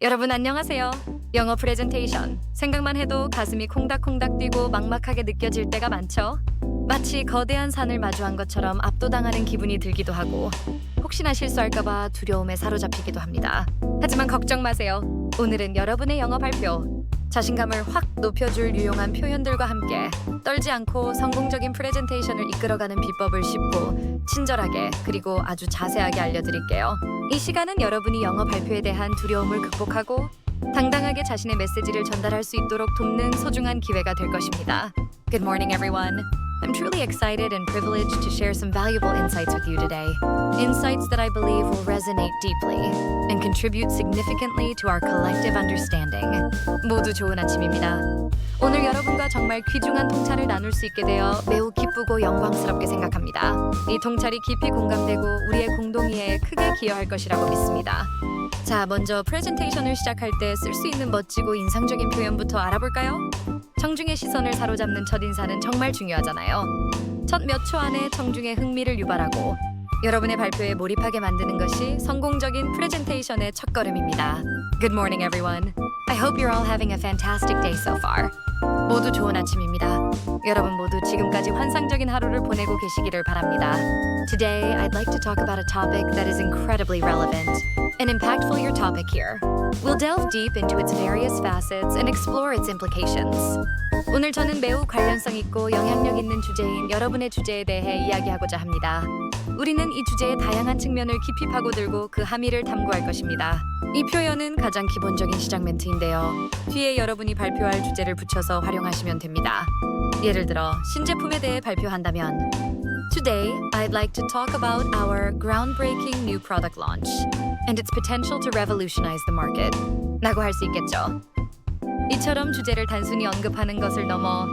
여러분 안녕하세요. 영어 프레젠테이션. 생각만 해도 가슴이 콩닥콩닥 뛰고 막막하게 느껴질 때가 많죠. 마치 거대한 산을 마주한 것처럼 압도당하는 기분이 들기도 하고 혹시나 실수할까봐 두려움에 사로잡히기도 합니다. 하지만 걱정 마세요. 오늘은 여러분의 영어 발표, 자신감을 확 높여줄 유용한 표현들과 함께 떨지 않고 성공적인 프레젠테이션을 이끌어가는 비법을 쉽고 친절하게 그리고 아주 자세하게 알려드릴게요. 이 시간은 여러분이 영어 발표에 대한 두려움을 극복하고 당당하게 자신의 메시지를 전달할 수 있도록 돕는 소중한 기회가 될 것입니다. Good morning, everyone. I'm truly excited and privileged to share some valuable insights with you today. Insights that I believe will resonate deeply and contribute significantly to our collective understanding. 모두 좋은 아침입니다. 오늘 여러분과 정말 귀중한 통찰을 나눌 수 있게 되어 매우 기쁘고 영광스럽게 생각합니다. 이 통찰이 깊이 공감되고 우리의 공동이해에 크게 기여할 것이라고 믿습니다. 자, 먼저 프레젠테이션을 시작할 때 쓸 수 있는 멋지고 인상적인 표현부터 알아볼까요? 청중의 시선을 사로잡는 첫인사는 정말 중요하잖아요. 첫 몇 초 안에 청중의 흥미를 유발하고 여러분의 발표에 몰입하게 만드는 것이 성공적인 프레젠테이션의 첫걸음입니다. Good morning, everyone. I hope you're all having a fantastic day so far. 모두 좋은 아침입니다. 여러분 모두 지금까지 환상적인 하루를 보내고 계시기를 바랍니다. Today, I'd like to talk about a topic that is incredibly relevant and impactful. Your topic here. We'll delve deep into its various facets and explore its implications. 오늘 저는 매우 관련성 있고 영향력 있는 주제인 여러분의 주제에 대해 이야기하고자 합니다. 우리는 이 주제의 다양한 측면을 깊이 파고들고 그 함의를 탐구할 것입니다. 이 표현은 가장 기본적인 시작 멘트인데요. 뒤에 여러분이 발표할 주제를 붙여서 활용하시면 됩니다. 예를 들어 신제품에 대해 발표한다면 Today, I'd like to talk about our groundbreaking new product launch and its potential to revolutionize the market. 라고 할 수 있겠죠. 이처럼 주제를 단순히 언급하는 것을 넘어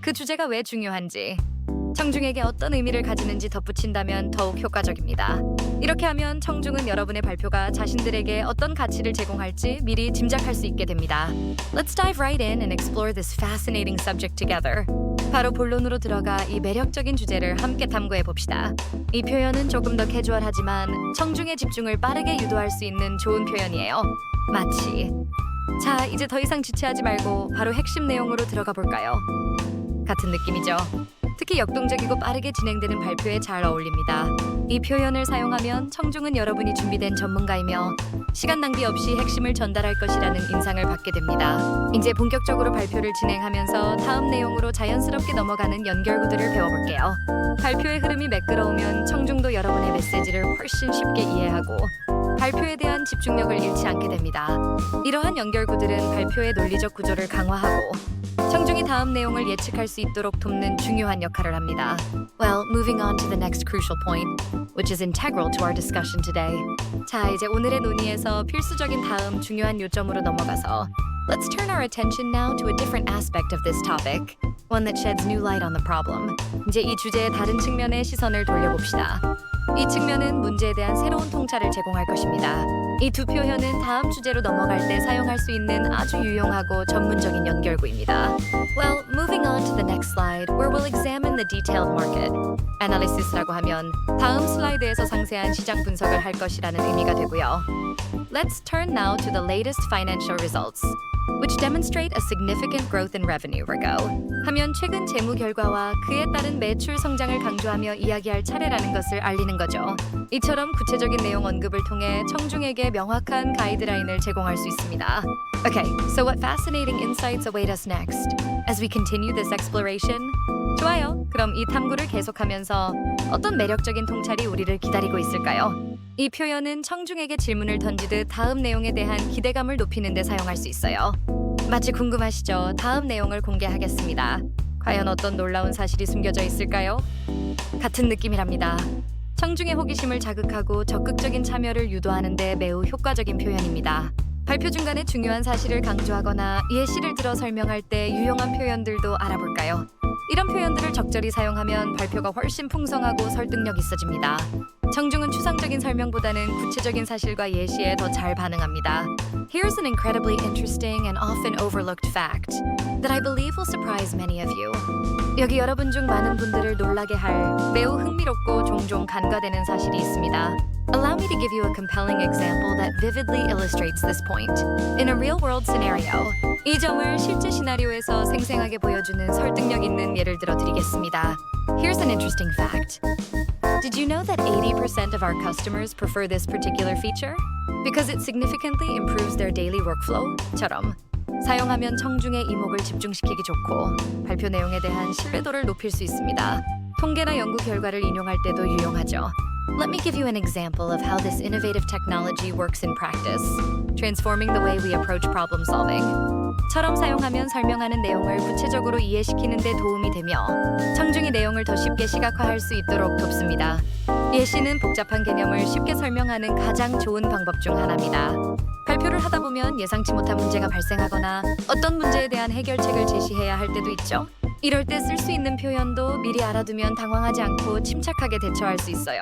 그 주제가 왜 중요한지, 청중에게 어떤 의미를 가지는지 덧붙인다면 더욱 효과적입니다. 이렇게 하면 청중은 여러분의 발표가 자신들에게 어떤 가치를 제공할지 미리 짐작할 수 있게 됩니다. Let's dive right in and explore this fascinating subject together. 바로 본론으로 들어가 이 매력적인 주제를 함께 탐구해 봅시다. 이 표현은 조금 더 캐주얼하지만 청중의 집중을 빠르게 유도할 수 있는 좋은 표현이에요. 마치 자, 이제 더 이상 지체하지 말고 바로 핵심 내용으로 들어가 볼까요? 같은 느낌이죠. 특히 역동적이고 빠르게 진행되는 발표에 잘 어울립니다. 이 표현을 사용하면 청중은 여러분이 준비된 전문가이며 시간 낭비 없이 핵심을 전달할 것이라는 인상을 받게 됩니다. 이제 본격적으로 발표를 진행하면서 다음 내용으로 자연스럽게 넘어가는 연결구들을 배워볼게요. 발표의 흐름이 매끄러우면 청중도 여러분의 메시지를 훨씬 쉽게 이해하고 발표에 대한 집중력을 잃지 않게 됩니다. 이러한 연결구들은 발표의 논리적 구조를 강화하고 청중이 다음 내용을 예측할 수 있도록 돕는 중요한 역할을 합니다. Well, moving on to the next crucial point, which is integral to our discussion today. 자, 이제 오늘의 논의에서 필수적인 다음 중요한 요점으로 넘어가서 Let's turn our attention now to a different aspect of this topic, one that sheds new light on the problem. 이제 이 주제의 다른 측면에 시선을 돌려봅시다. 이 측면은 문제에 대한 새로운 통찰을 제공할 것입니다. 이 두 표현은 다음 주제로 넘어갈 때 사용할 수 있는 아주 유용하고 전문적인 연결구입니다. Well, moving on to the next slide, where we'll examine the detailed market analysis라고 하면 다음 슬라이드에서 상세한 시장 분석을 할 것이라는 의미가 되고요. Let's turn now to the latest financial results, which demonstrate a significant growth in revenue. 하면 최근 재무 결과와 그에 따른 매출 성장을 강조하며 이야기할 차례라는 것을 알리는 거죠. 이처럼 구체적인 내용 언급을 통해 청중에게 명확한 가이드라인을 제공할 수 있습니다. Okay, so what fascinating insights await us next as we continue this exploration? 좋아요. 그럼 이 탐구를 계속하면서 어떤 매력적인 통찰이 우리를 기다리고 있을까요? 이 표현은 청중에게 질문을 던지듯 다음 내용에 대한 기대감을 높이는 데 사용할 수 있어요. 마치 궁금하시죠? 다음 내용을 공개하겠습니다. 과연 어떤 놀라운 사실이 숨겨져 있을까요? 같은 느낌이랍니다. 청중의 호기심을 자극하고 적극적인 참여를 유도하는 데 매우 효과적인 표현입니다. 발표 중간에 중요한 사실을 강조하거나 예시를 들어 설명할 때 유용한 표현들도 알아볼까요? 이런 표현들을 적절히 사용하면 발표가 훨씬 풍성하고 설득력 있어집니다. 청중은 추상적인 설명보다는 구체적인 사실과 예시에 더 잘 반응합니다. Here's an incredibly interesting and often overlooked fact that I believe will surprise many of you. 여기 여러분 중 많은 분들을 놀라게 할 매우 흥미롭고 종종 간과되는 사실이 있습니다. Allow me to give you a compelling example that vividly illustrates this point. In a real-world scenario, 이 점을 실제 시나리오에서 생생하게 보여주는 설득력 있는 예를 들어 드리겠습니다. Here's an interesting fact. Did you know that 80% of our customers prefer this particular feature? Because it significantly improves their daily workflow?처럼 사용하면 청중의 이목을 집중시키기 좋고 발표 내용에 대한 신뢰도를 높일 수 있습니다. 통계나 연구 결과를 인용할 때도 유용하죠. Let me give you an example of how this innovative technology works in practice, transforming the way we approach problem solving. 처럼 사용하면 설명하는 내용을 구체적으로 이해시키는 데 도움이 되며 청중이 내용을 더 쉽게 시각화할 수 있도록 돕습니다. 예시는 복잡한 개념을 쉽게 설명하는 가장 좋은 방법 중 하나입니다. 발표를 하다 보면 예상치 못한 문제가 발생하거나 어떤 문제에 대한 해결책을 제시해야 할 때도 있죠. 이럴 때 쓸 수 있는 표현도 미리 알아두면 당황하지 않고 침착하게 대처할 수 있어요.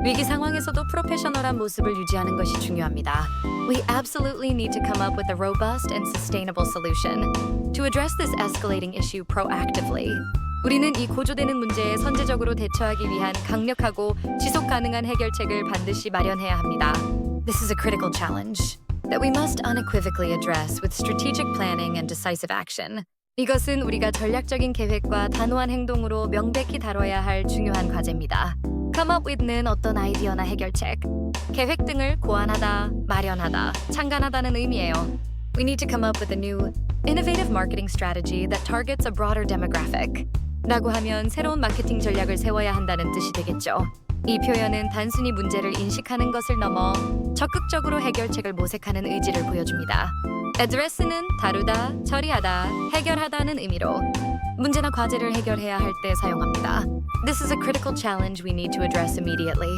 위기 상황에서도 프로페셔널한 모습을 유지하는 것이 중요합니다. We absolutely need to come up with a robust and sustainable solution to address this escalating issue proactively. 우리는 이 고조되는 문제에 선제적으로 대처하기 위한 강력하고 지속 가능한 해결책을 반드시 마련해야 합니다. This is a critical challenge that we must unequivocally address with strategic planning and decisive action. 이것은 우리가 전략적인 계획과 단호한 행동으로 명백히 다뤄야 할 중요한 과제입니다. Come up with는 어떤 아이디어나 해결책, 계획 등을 고안하다, 마련하다, 창간하다는 의미예요. We need to come up with a new, innovative marketing strategy that targets a broader demographic. 라고 하면 새로운 마케팅 전략을 세워야 한다는 뜻이 되겠죠. 이 표현은 단순히 문제를 인식하는 것을 넘어 적극적으로 해결책을 모색하는 의지를 보여줍니다. address는 다루다, 처리하다, 해결하다는 의미로 문제나 과제를 해결해야 할 때 사용합니다. This is a critical challenge we need to address immediately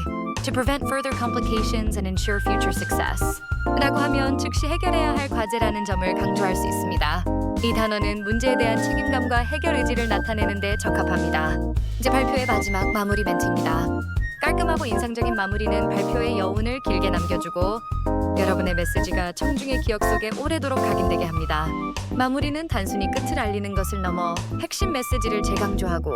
to prevent further complications and ensure future success. 라고 하면 즉시 해결해야 할 과제라는 점을 강조할 수 있습니다. 이 단어는 문제에 대한 책임감과 해결 의지를 나타내는 데 적합합니다. 이제 발표의 마지막 마무리 멘트입니다. 깔끔하고 인상적인 마무리는 발표의 여운을 길게 남겨주고 여러분의 메시지가 청중의 기억 속에 오래도록 각인되게 합니다. 마무리는 단순히 끝을 알리는 것을 넘어 핵심 메시지를 재강조하고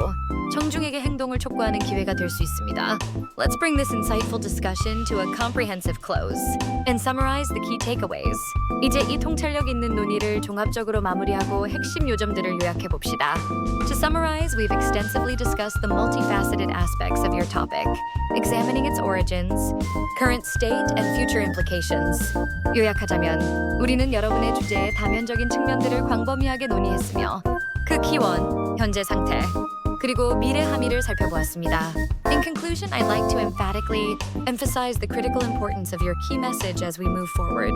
청중에게 행동을 촉구하는 기회가 될 수 있습니다. Let's bring this insightful discussion to a comprehensive close and summarize the key takeaways. 이제 이 통찰력 있는 논의를 종합적으로 마무리하고 핵심 요점들을 요약해 봅시다. To summarize, we've extensively discussed the multifaceted aspects of your topic, examining its origins, current state, and future implications. 요약하자면 우리는 여러분의 주제의 다면적인 측면들을 광범위하게 논의했으며 그 키원, 현재 상태, 그리고 미래 함의를 살펴보았습니다. In conclusion, I'd like to emphatically emphasize the critical importance of your key message as we move forward.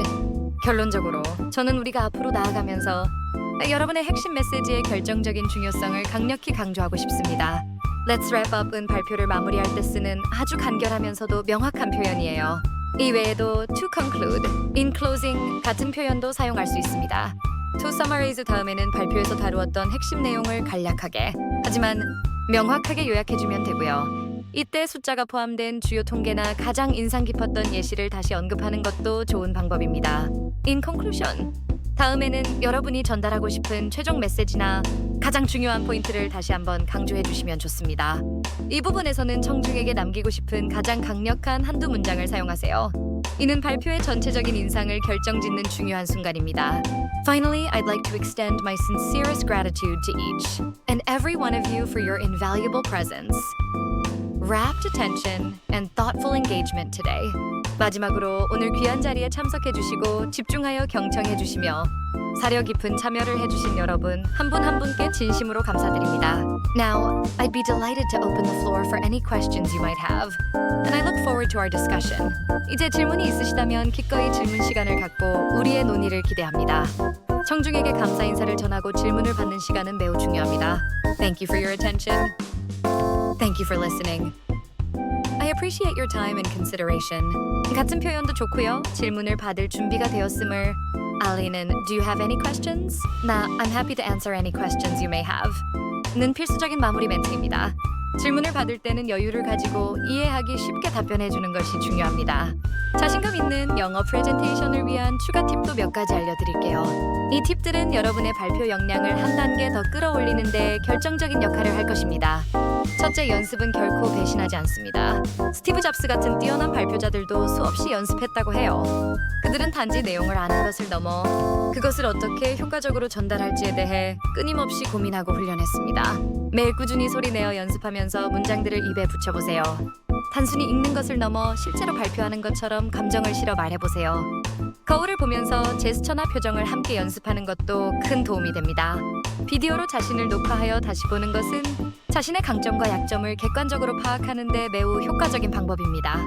결론적으로 저는 우리가 앞으로 나아가면서 여러분의 핵심 메시지의 결정적인 중요성을 강력히 강조하고 싶습니다. Let's wrap up은 발표를 마무리할 때 쓰는 아주 간결하면서도 명확한 표현이에요. 이 외에도 to conclude, in closing 같은 표현도 사용할 수 있습니다. To summarize 다음에는 발표에서 다루었던 핵심 내용을 간략하게 하지만 명확하게 요약해주면 되고요. 이때 숫자가 포함된 주요 통계나 가장 인상 깊었던 예시를 다시 언급하는 것도 좋은 방법입니다. In conclusion, 다음에는 여러분이 전달하고 싶은 최종 메시지나 가장 중요한 포인트를 다시 한번 강조해 주시면 좋습니다. 이 부분에서는 청중에게 남기고 싶은 가장 강력한 한두 문장을 사용하세요. 이는 발표의 전체적인 인상을 결정짓는 중요한 순간입니다. Finally, I'd like to extend my sincerest gratitude to each and every one of you for your invaluable presence, rapt attention, and thoughtful engagement today. 마지막으로 오늘 귀한 자리에 참석해 주시고 집중하여 경청해 주시며 사려 깊은 참여를 해주신 여러분 한 분 한 분께 진심으로 감사드립니다. Now, I'd be delighted to open the floor for any questions you might have, and I look forward to our discussion. 이제 질문이 있으시다면 기꺼이 질문 시간을 갖고 우리의 논의를 기대합니다. 청중에게 감사 인사를 전하고 질문을 받는 시간은 매우 중요합니다. Thank you for your attention. Thank you for listening. I appreciate your time and consideration. 같은 표현도 좋고요. 질문을 받을 준비가 되었음을 알리는 Do you have any questions? 나 I'm happy to answer any questions you may have. 는 필수적인 마무리 멘트입니다. 질문을 받을 때는 여유를 가지고 이해하기 쉽게 답변해 주는 것이 중요합니다. 자신감 있는 영어 프레젠테이션을 위한 추가 팁도 몇 가지 알려드릴게요. 이 팁들은 여러분의 발표 역량을 한 단계 더 끌어올리는 데 결정적인 역할을 할 것입니다. 첫째, 연습은 결코 배신하지 않습니다. 스티브 잡스 같은 뛰어난 발표자들도 수없이 연습했다고 해요. 그들은 단지 내용을 아는 것을 넘어 그것을 어떻게 효과적으로 전달할지에 대해 끊임없이 고민하고 훈련했습니다. 매일 꾸준히 소리내어 연습하면서 문장들을 입에 붙여보세요. 단순히 읽는 것을 넘어 실제로 발표하는 것처럼 감정을 실어 말해보세요. 거울을 보면서 제스처나 표정을 함께 연습하는 것도 큰 도움이 됩니다. 비디오로 자신을 녹화하여 다시 보는 것은 자신의 강점과 약점을 객관적으로 파악하는 데 매우 효과적인 방법입니다.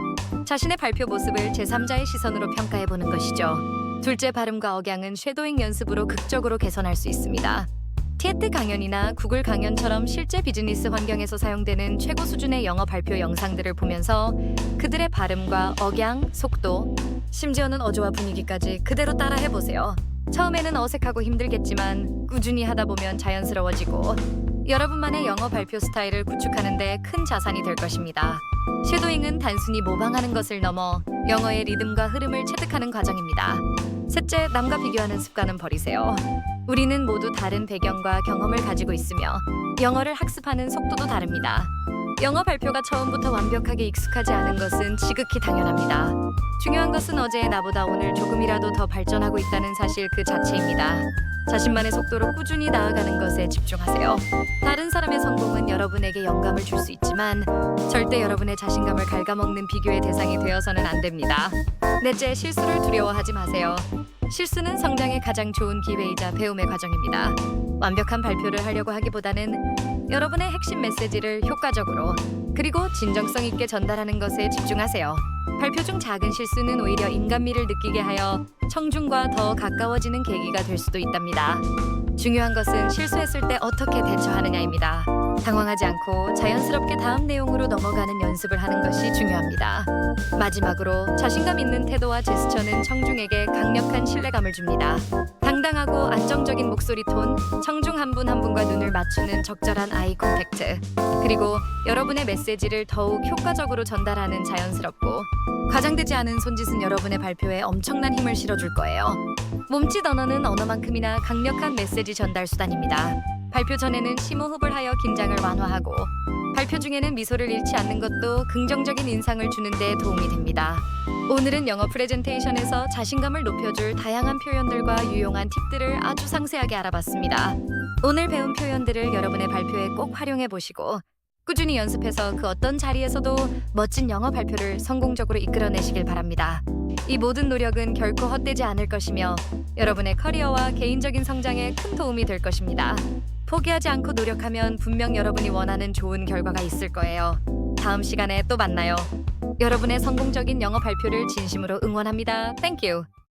자신의 발표 모습을 제3자의 시선으로 평가해보는 것이죠. 둘째, 발음과 억양은 쉐도잉 연습으로 극적으로 개선할 수 있습니다. TED 강연이나 구글 강연처럼 실제 비즈니스 환경에서 사용되는 최고 수준의 영어 발표 영상들을 보면서 그들의 발음과 억양, 속도, 심지어는 어조와 분위기까지 그대로 따라 해보세요. 처음에는 어색하고 힘들겠지만 꾸준히 하다 보면 자연스러워지고 여러분만의 영어 발표 스타일을 구축하는 데 큰 자산이 될 것입니다. 쉐도잉은 단순히 모방하는 것을 넘어 영어의 리듬과 흐름을 체득하는 과정입니다. 셋째, 남과 비교하는 습관은 버리세요. 우리는 모두 다른 배경과 경험을 가지고 있으며 영어를 학습하는 속도도 다릅니다. 영어 발표가 처음부터 완벽하게 익숙하지 않은 것은 지극히 당연합니다. 중요한 것은 어제의 나보다 오늘 조금이라도 더 발전하고 있다는 사실 그 자체입니다. 자신만의 속도로 꾸준히 나아가는 것에 집중하세요. 다른 사람의 성공은 여러분에게 영감을 줄 수 있지만 절대 여러분의 자신감을 갉아먹는 비교의 대상이 되어서는 안 됩니다. 넷째, 실수를 두려워하지 마세요. 실수는 성장의 가장 좋은 기회이자 배움의 과정입니다. 완벽한 발표를 하려고 하기보다는 여러분의 핵심 메시지를 효과적으로 그리고 진정성 있게 전달하는 것에 집중하세요. 발표 중 작은 실수는 오히려 인간미를 느끼게 하여 청중과 더 가까워지는 계기가 될 수도 있답니다. 중요한 것은 실수했을 때 어떻게 대처하느냐입니다. 당황하지 않고 자연스럽게 다음 내용으로 넘어가는 연습을 하는 것이 중요합니다. 마지막으로 자신감 있는 태도와 제스처는 청중에게 강력한 신뢰감을 줍니다. 당당하고 안정적인 목소리 톤, 청중 한 분 한 분과 눈을 맞추는 적절한 아이 콘택트, 그리고 여러분의 메시지를 더욱 효과적으로 전달하는 자연스럽고 과장되지 않은 손짓은 여러분의 발표에 엄청난 힘을 실어줄 거예요. 몸짓 언어는 언어만큼이나 강력한 메시지 전달 수단입니다. 발표 전에는 심호흡을 하여 긴장을 완화하고 발표 중에는 미소를 잃지 않는 것도 긍정적인 인상을 주는 데 도움이 됩니다. 오늘은 영어 프레젠테이션에서 자신감을 높여줄 다양한 표현들과 유용한 팁들을 아주 상세하게 알아봤습니다. 오늘 배운 표현들을 여러분의 발표에 꼭 활용해 보시고 꾸준히 연습해서 그 어떤 자리에서도 멋진 영어 발표를 성공적으로 이끌어내시길 바랍니다. 이 모든 노력은 결코 헛되지 않을 것이며 여러분의 커리어와 개인적인 성장에 큰 도움이 될 것입니다. 포기하지 않고 노력하면 분명 여러분이 원하는 좋은 결과가 있을 거예요. 다음 시간에 또 만나요. 여러분의 성공적인 영어 발표를 진심으로 응원합니다. Thank you.